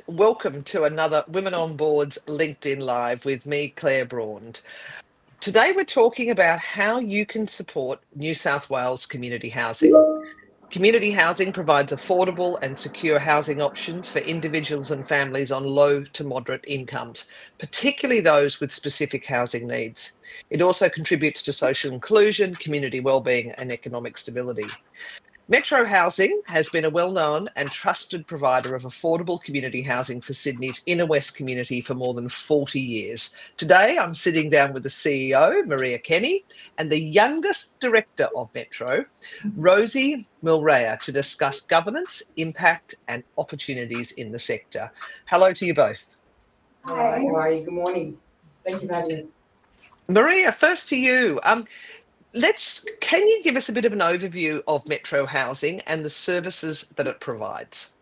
Welcome to another Women on Boards LinkedIn Live with me, Claire Braund. Today we're talking about how you can support New South Wales community housing. Community housing provides affordable and secure housing options for individuals and families on low to moderate incomes, particularly those with specific housing needs. It also contributes to social inclusion, community wellbeing and economic stability. Metro Housing has been a well-known and trusted provider of affordable community housing for Sydney's inner west community for more than 40 years. Today, I'm sitting down with the CEO, Mylrea Kenny, and the youngest director of Metro, Rosie Mylrea, to discuss governance, impact, and opportunities in the sector. Hello to you both. Hi, how are you? Good morning. Thank you for having me. Mylrea, first to you. Can you give us a bit of an overview of Metro Housing and the services that it provides?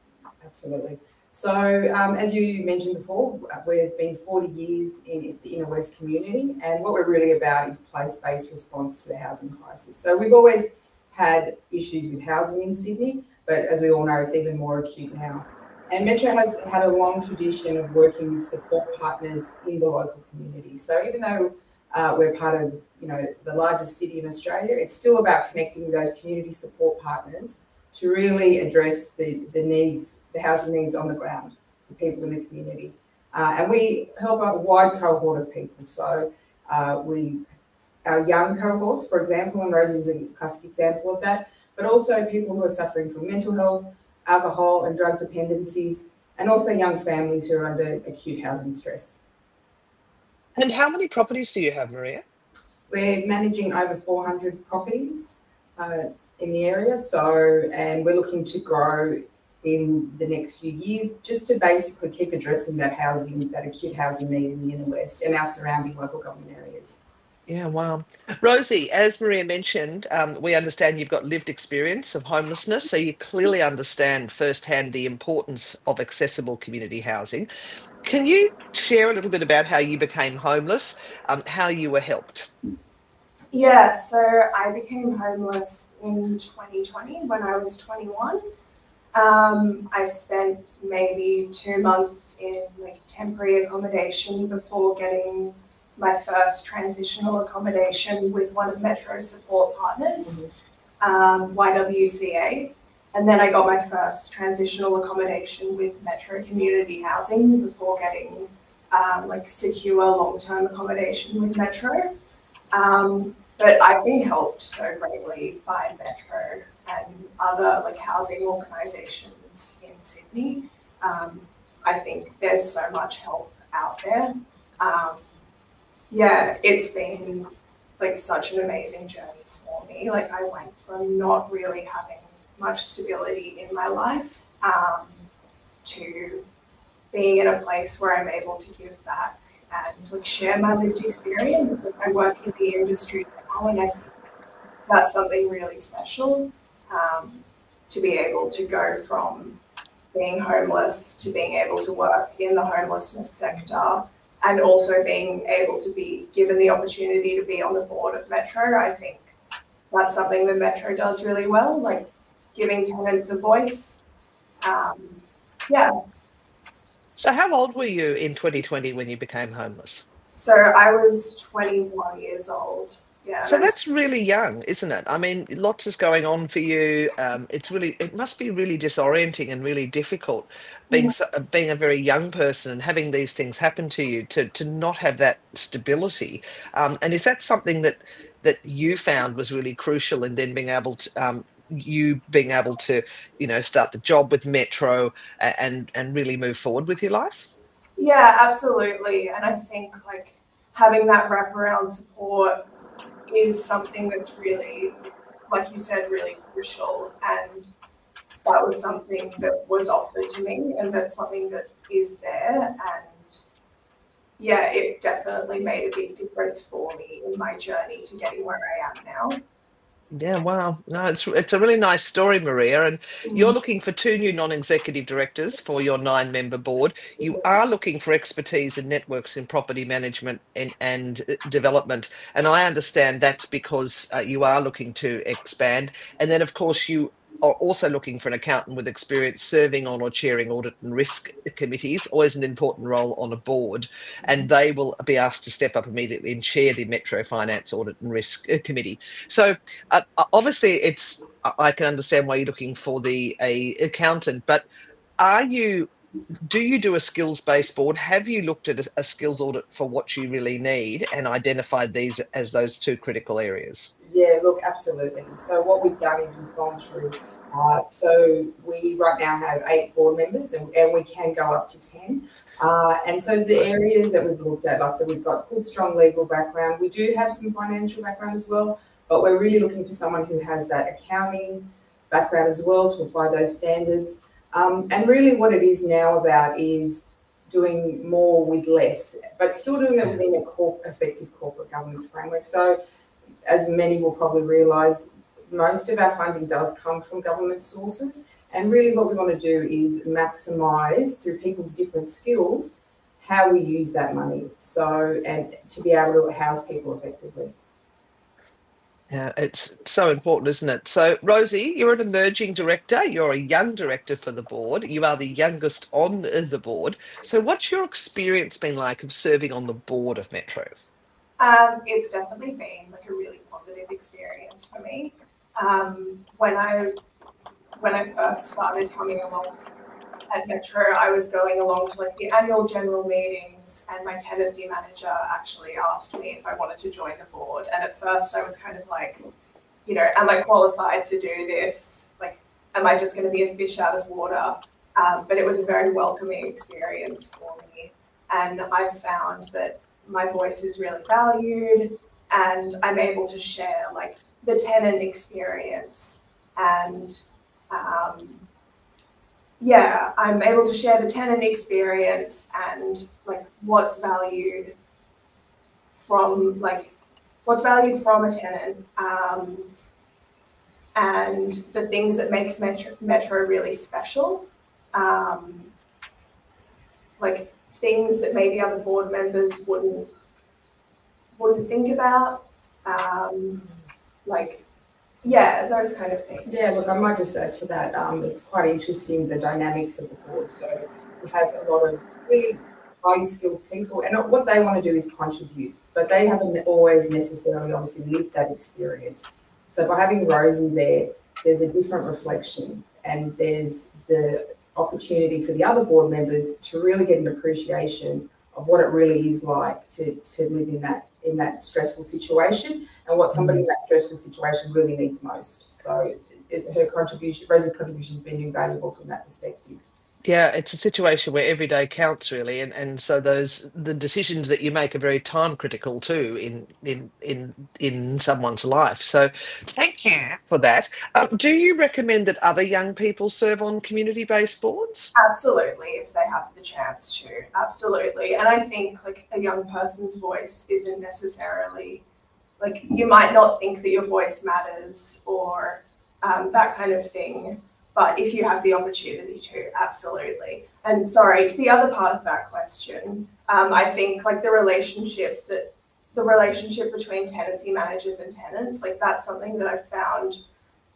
Absolutely. So, as you mentioned before, we've been 40 years in the inner west community, and what we're really about is place-based response to the housing crisis. So we've always had issues with housing in Sydney, but as we all know, it's even more acute now. And Metro has had a long tradition of working with support partners in the local community. So even though we're part of, the largest city in Australia, it's still about connecting with those community support partners to really address the needs, the housing needs on the ground for people in the community. And we help a wide cohort of people. So our young cohorts, for example, and Rosie's a classic example of that, but also people who are suffering from mental health, alcohol and drug dependencies, and also young families who are under acute housing stress. And how many properties do you have, Mylrea? We're managing over 400 properties in the area, and we're looking to grow in the next few years just to basically keep addressing that acute housing need in the inner west and our surrounding local government areas. Yeah, wow. Rosie, as Mylrea mentioned, we understand you've got lived experience of homelessness, so you clearly understand firsthand the importance of accessible community housing. Can you share a little bit about how you became homeless, how you were helped? Yeah, so I became homeless in 2020 when I was 21. I spent maybe 2 months in temporary accommodation before getting my first transitional accommodation with one of Metro's support partners, YWCA. And then I got my first transitional accommodation with Metro Community Housing before getting secure long-term accommodation with Metro. But I've been helped so greatly by Metro and other housing organisations in Sydney. I think there's so much help out there. It's been such an amazing journey for me. I went from not really having much stability in my life to being in a place where I'm able to give back and share my lived experience. I work in the industry now, and I think that's something really special, to be able to go from being homeless to being able to work in the homelessness sector, and also being able to be given the opportunity to be on the board of Metro. I think that's something that Metro does really well, giving tenants a voice. So how old were you in 2020 when you became homeless? So I was 21 years old. Yeah. So that's really young, isn't it? I mean, lots is going on for you. It must be really disorienting and really difficult being a very young person and having these things happen to you, to not have that stability. And is that something that you found was really crucial in then being able to start the job with Metro and really move forward with your life? Yeah, absolutely. And I think having that wraparound support is something that's really, like you said, really crucial. And that was something that was offered to me, and that's something that is there. And yeah, it definitely made a big difference for me in my journey to getting where I am now. Yeah, wow. No, it's a really nice story, Mylrea. And you're looking for 2 new non-executive directors for your 9-member board. You are looking for expertise and networks in property management and development. And I understand that's because you are looking to expand. And then, of course, you are also looking for an accountant with experience serving on or chairing audit and risk committees, always an important role on a board, and they will be asked to step up immediately and chair the Metro Finance Audit and Risk Committee. So obviously I can understand why you're looking for a accountant, but do you do a skills-based board? Have you looked at a skills audit for what you really need and identified these as those two critical areas? Yeah, look, absolutely. So what we've done is we've gone through, so we right now have 8 board members and we can go up to 10. And so the areas that we've looked at, like I said, we've got good, strong legal background. We do have some financial background as well, but we're really looking for someone who has that accounting background as well to apply those standards. And really what it is now about is doing more with less, but still doing it within a effective corporate governance framework. So as many will probably realise, most of our funding does come from government sources. And really what we want to do is maximise, through people's different skills, how we use that money. So, and to be able to house people effectively. Yeah, it's so important, isn't it? So, Rosie, you're an emerging director. You're a young director for the board. You are the youngest on the board. So what's your experience been like of serving on the board of Metro? It's definitely been like a really positive experience for me. When I first started coming along at Metro, I was going along to like the annual general meetings, and my tenancy manager actually asked me if I wanted to join the board. And at first I was kind of like, you know, am I qualified to do this? Like, am I just going to be a fish out of water? But it was a very welcoming experience for me. And I've found that my voice is really valued, and I'm able to share like the tenant experience, and yeah, I'm able to share the tenant experience and like what's valued from a tenant, and the things that makes Metro really special, like things that maybe other board members wouldn't think about, like, yeah, those kind of things. Yeah, look, I might just add to that. It's quite interesting, the dynamics of the board. So we have a lot of really highly skilled people, and what they want to do is contribute, but they haven't always necessarily obviously lived that experience. So by having Rosie there, there's a different reflection, and there's the opportunity for the other board members to really get an appreciation of what it really is like to live in that stressful situation, and what somebody in that stressful situation really needs most. So Rosie's contribution has been invaluable from that perspective. Yeah, it's a situation where every day counts really, and so the decisions that you make are very time critical too in someone's life. So thank you for that. Do you recommend that other young people serve on community-based boards? Absolutely, if they have the chance to, absolutely. And I think like a young person's voice isn't necessarily, like, you might not think that your voice matters or that kind of thing. But if you have the opportunity to, absolutely. And sorry, to the other part of that question, I think like the relationship between tenancy managers and tenants, like that's something that I've found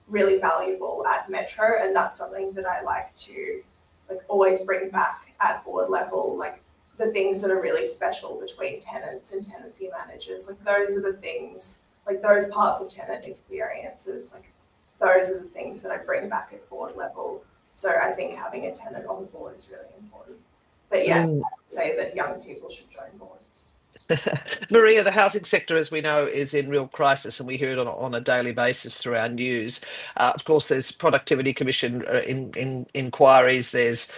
really valuable at Metro, and that's something that I like to like always bring back at board level, like the things that are really special between tenants and tenancy managers. Like those are the things, like those parts of tenant experiences, like those are the things that I bring back at board level. So I think having a tenant on the board is really important. But yes, I would say that young people should join boards. Mylrea, the housing sector, as we know, is in real crisis, and we hear it on a daily basis through our news. Of course, there's Productivity Commission in inquiries. There's,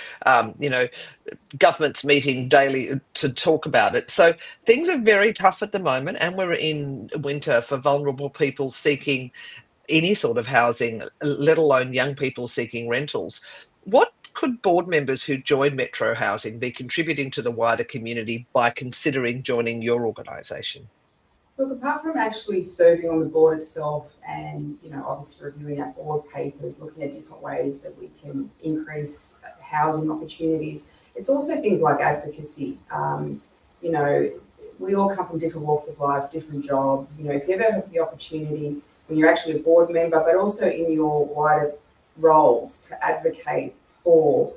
governments meeting daily to talk about it. So things are very tough at the moment, and we're in winter for vulnerable people seeking any sort of housing, let alone young people seeking rentals. What could board members who join Metro Housing be contributing to the wider community by considering joining your organisation? Look, apart from actually serving on the board itself and, obviously reviewing our board papers, looking at different ways that we can increase housing opportunities, it's also things like advocacy. We all come from different walks of life, different jobs. If you ever have the opportunity when you're actually a board member, but also in your wider roles to advocate for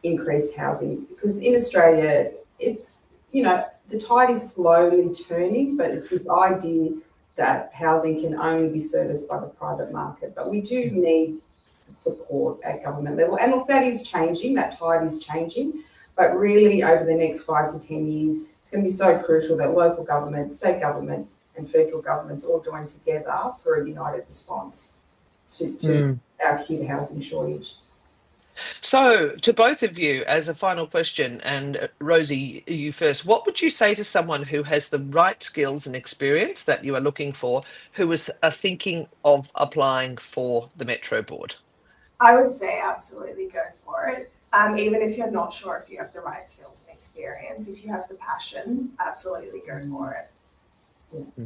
increased housing, because in Australia, it's, you know, the tide is slowly turning, but it's this idea that housing can only be serviced by the private market. But we do need support at government level. And look, that is changing, that tide is changing. But really, over the next 5 to 10 years, it's going to be so crucial that local government, state government, and federal governments all join together for a united response to our acute housing shortage. So, to both of you, as a final question, and Rosie, you first, what would you say to someone who has the right skills and experience that you are looking for, who is thinking of applying for the Metro Board? I would say absolutely go for it. Even if you're not sure if you have the right skills and experience, if you have the passion, absolutely go for it. Yeah.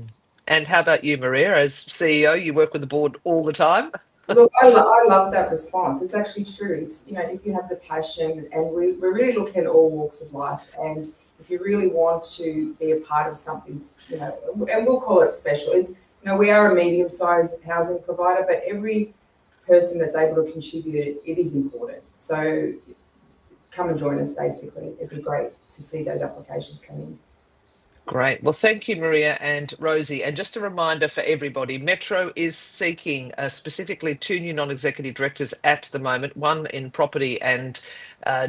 And how about you, Mylrea? As CEO, you work with the board all the time. Look, I love that response. It's actually true. It's, you know, if you have the passion, and we're really looking at all walks of life, and if you really want to be a part of something, you know, and we'll call it special. It's, you know, we are a medium-sized housing provider, but every person that's able to contribute, it is important. So come and join us, basically. It'd be great to see those applications come in. Great. Well, thank you, Mylrea and Rosie. And just a reminder for everybody, Metro is seeking specifically 2 new non-executive directors at the moment, one in property and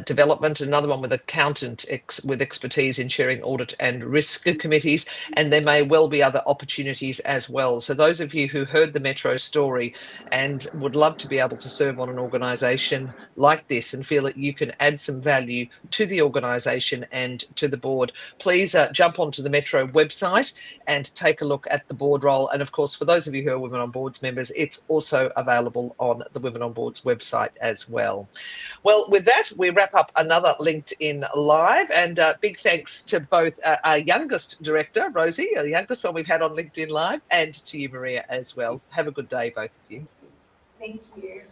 development, another one with accountant with expertise in chairing audit and risk committees, and there may well be other opportunities as well. So those of you who heard the Metro story and would love to be able to serve on an organisation like this and feel that you can add some value to the organisation and to the board, please jump onto the Metro website and take a look at the board role. And of course, for those of you who are Women on Boards members, it's also available on the Women on Boards website as well. Well, with that, we wrap up another LinkedIn Live, and big thanks to both our youngest director, Rosie, the youngest one we've had on LinkedIn Live, and to you, Mylrea, as well. Have a good day, both of you. Thank you.